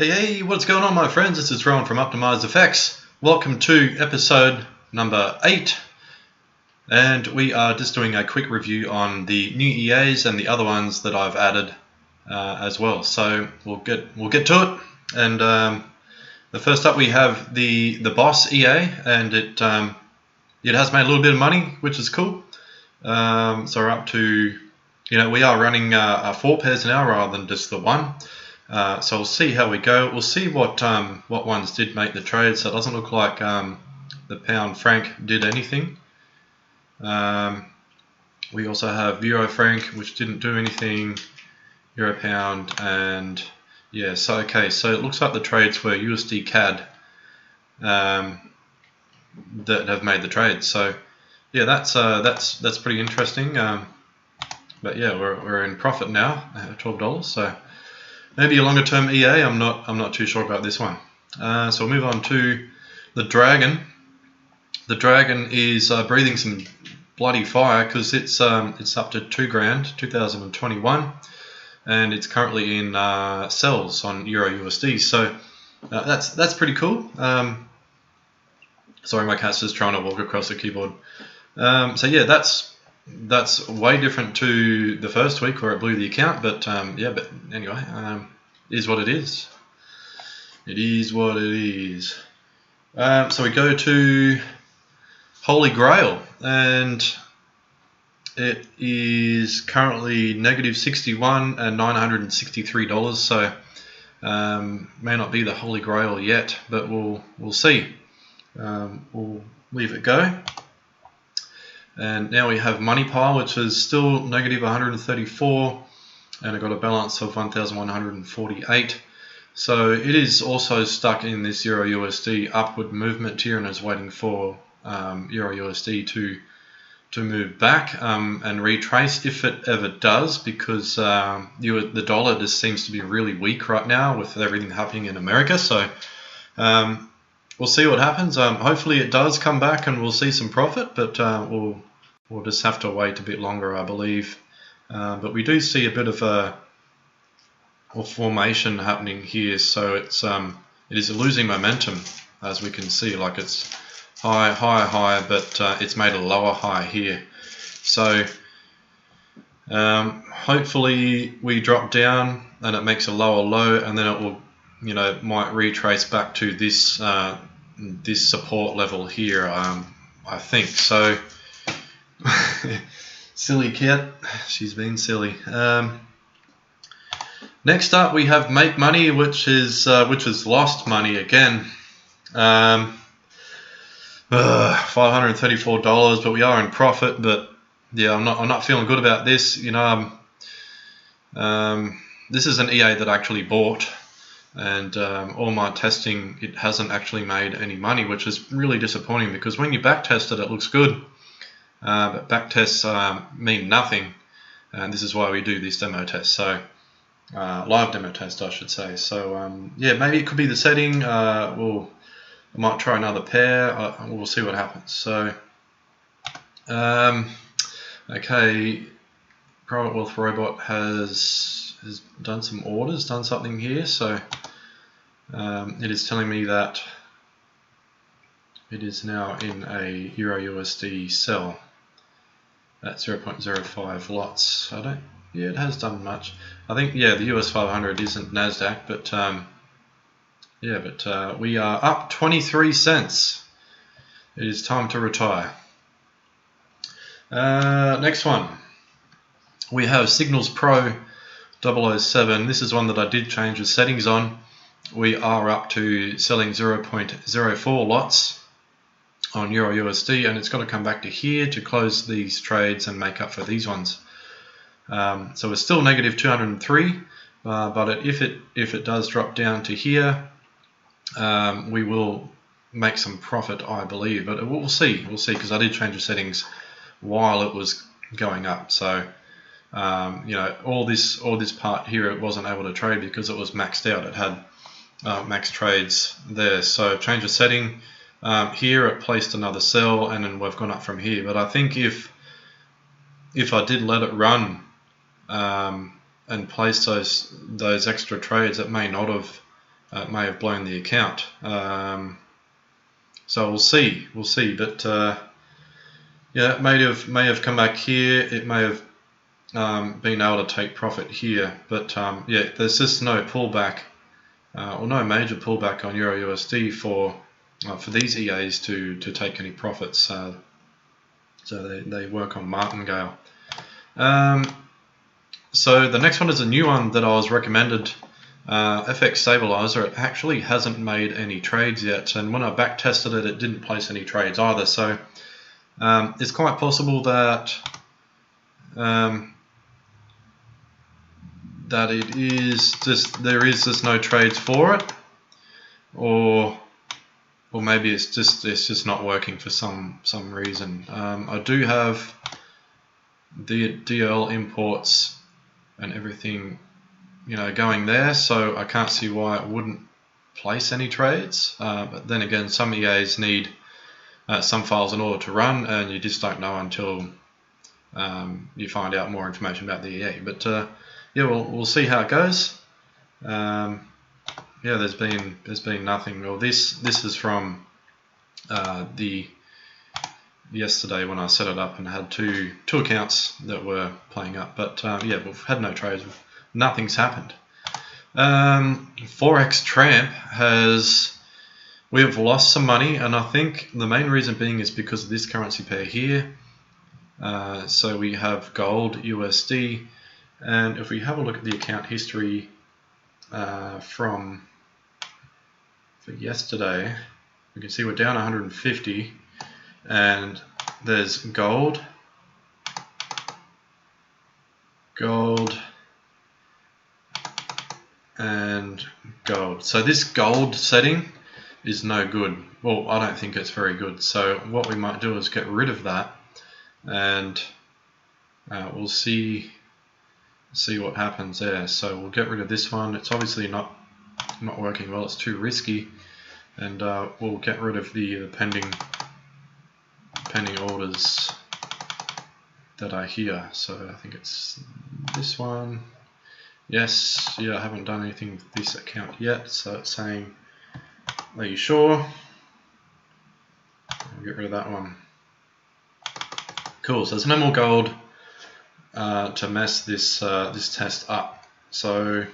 Hey, what's going on, my friends? This is Rowan from Optimized Effects. Welcome to episode number 8, and we are just doing a quick review on the new EAs and the other ones that I've added as well. So we'll get to it. And the first up, we have the Boss EA, and it has made a little bit of money, which is cool. So we're up to, we are running 4 pairs now rather than just the one. So we'll see how we go. We'll see what ones did make the trade. So it doesn't look like the pound franc did anything. We also have euro franc, which didn't do anything. Euro pound, and yeah. So okay. So it looks like the trades were USD CAD that have made the trade. So yeah, that's pretty interesting. But yeah, we're in profit now, $12. So maybe a longer term EA. I'm not too sure about this one. So we'll move on to the Dragon. The Dragon is breathing some bloody fire because it's up to $2,000, 2021, and it's currently in sells on Euro USD. So that's pretty cool. Sorry, my cat's just trying to walk across the keyboard. So yeah, that's way different to the first week where it blew the account, but yeah, but anyway, it is what it is. It is what it is. So we go to Holy Grail, and it is currently -61 and $963. So may not be the Holy Grail yet, but we'll see. We'll leave it go. And now we have Money Pile, which is still -134, and I've got a balance of 1,148. So it is also stuck in this Euro USD upward movement here, and is waiting for Euro USD to move back and retrace if it ever does, because the dollar just seems to be really weak right now with everything happening in America. So we'll see what happens. Hopefully it does come back and we'll see some profit, but we'll just have to wait a bit longer, I believe. But we do see a bit of a formation happening here, so it is losing momentum, as we can see. Like it's high, but it's made a lower high here. So hopefully we drop down and it makes a lower low, and then it will, might retrace back to this this support level here. I think so. Silly cat, she's been silly. Next up, we have Make Money, which is lost money again. $534, but we are in profit. But yeah, I'm not feeling good about this. This is an EA that I actually bought, and all my testing, it hasn't actually made any money, which is really disappointing, because when you back test it, it looks good. But back tests mean nothing, and this is why we do these demo tests. So live demo test, I should say. So yeah, maybe it could be the setting. I might try another pair. We'll see what happens. So okay, Private Wealth Robot has done some orders, done something here. So it is telling me that it is now in a Euro USD sell at 0.05 lots. Yeah, it has done much. I think, yeah, the US 500 isn't NASDAQ, but yeah, but we are up 23 cents. It is time to retire. Next one, we have Signals Pro 007. This is one that I did change the settings on. We are up to selling 0.04 lots on Euro USD, and it's got to come back to here to close these trades and make up for these ones. So we're still -203, but if it does drop down to here, we will make some profit, I believe. But we'll see, because I did change the settings while it was going up. So all this part here, it wasn't able to trade because it was maxed out. It had max trades there. So change the setting. Here it placed another sell, and then we've gone up from here. But I think if I did let it run and place those extra trades, it may not have may have blown the account. So we'll see, but yeah, it may have come back here. It may have been able to take profit here, but yeah, there's just no pullback or no major pullback on Euro USD for these EAs to take any profits. So they work on martingale. So the next one is a new one that I was recommended. FX Stabilizer. It actually hasn't made any trades yet, and when I back tested it, it didn't place any trades either. So it's quite possible that that it is just there is just no trades for it, or maybe it's just not working for some reason. I do have the DL imports and everything, going there, so I can't see why it wouldn't place any trades. But then again, some EAs need some files in order to run, and you just don't know until you find out more information about the EA. But yeah, we'll see how it goes. Yeah, there's been nothing. Well, this is from the yesterday when I set it up and had two accounts that were playing up. But yeah, we've had no trades. Nothing's happened. Forex Tramp we have lost some money, and I think the main reason being is because of this currency pair here. So we have gold USD, and if we have a look at the account history for yesterday, we can see we're down 150, and there's gold, and gold. So this gold setting is no good. Well, I don't think it's very good. So what we might do is get rid of that, and we'll see what happens there. So we'll get rid of this one. It's obviously not working well. It's too risky, and we'll get rid of the pending orders that are here. So I think it's this one. Yes, yeah, I haven't done anything with this account yet, so it's saying, are you sure? I'll get rid of that one. Cool, so there's no more gold to mess this test up. So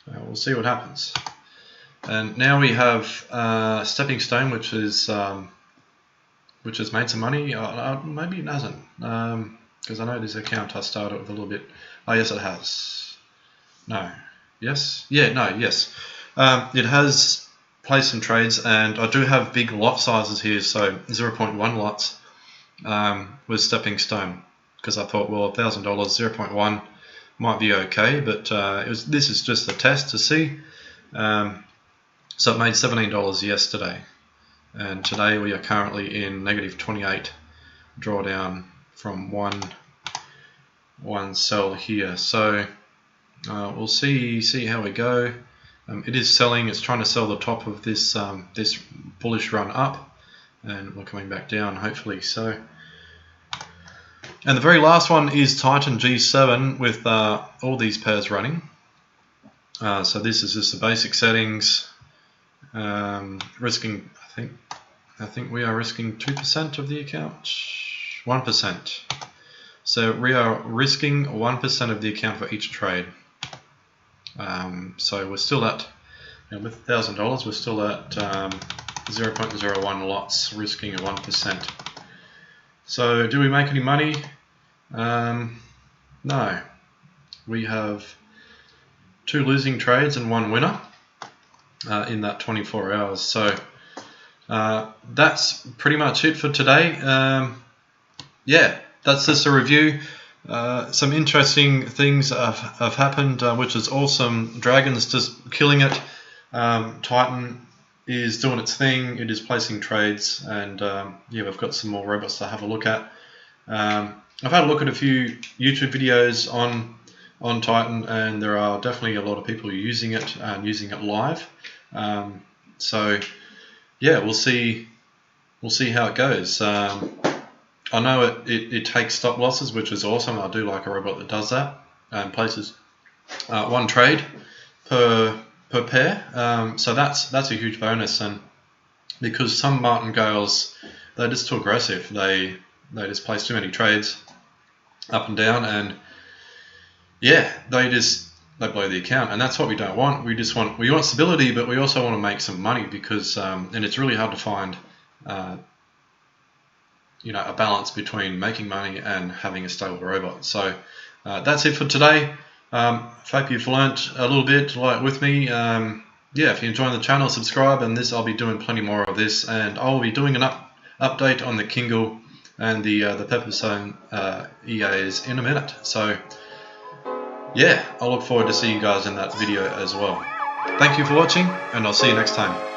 we'll see what happens. And now we have Stepping Stone, which has made some money. Maybe it hasn't, because I know this account I started with a little bit. Oh yes, it has. No. Yes? Yeah, no, yes. It has placed some trades, and I do have big lot sizes here, so 0.1 lots with Stepping Stone, because I thought, well, $1,000, 0.1 might be okay, but this is just a test to see. So it made $17 yesterday, and today we are currently in negative 28 drawdown from one sell here. So we'll see how we go. It is selling. It's trying to sell the top of this this bullish run up, and we're coming back down hopefully. So, and the very last one is Titan G7 with all these pairs running. So this is just the basic settings. Risking, I think we are risking 2% of the account, 1%. So we are risking 1% of the account for each trade. So we're still at, with $1,000, we're still at 0.01 lots, risking at 1%. So do we make any money? No. We have 2 losing trades and 1 winner in that 24 hours. So that's pretty much it for today. Yeah, that's just a review. Some interesting things have happened, which is awesome. Dragon's just killing it. Titan is doing its thing. It is placing trades, and yeah, we've got some more robots to have a look at. I've had a look at a few YouTube videos on Titan, and there are definitely a lot of people using it and using it live. So yeah, we'll see how it goes. I know it takes stop losses, which is awesome. I do like a robot that does that and places 1 trade per per pair. So that's a huge bonus, and because some martingales, they're just too aggressive. They just place too many trades up and down, and yeah, they blow the account, and that's what we don't want. We want stability, but we also want to make some money, because and it's really hard to find a balance between making money and having a stable robot. So that's it for today. Hope you've learnt a little bit with me. Yeah, if you're enjoying the channel, subscribe, and I'll be doing plenty more of this, and I'll be doing an update on the Kingle and the Pepperstone EAs in a minute. So yeah, I'll look forward to seeing you guys in that video as well. Thank you for watching, and I'll see you next time.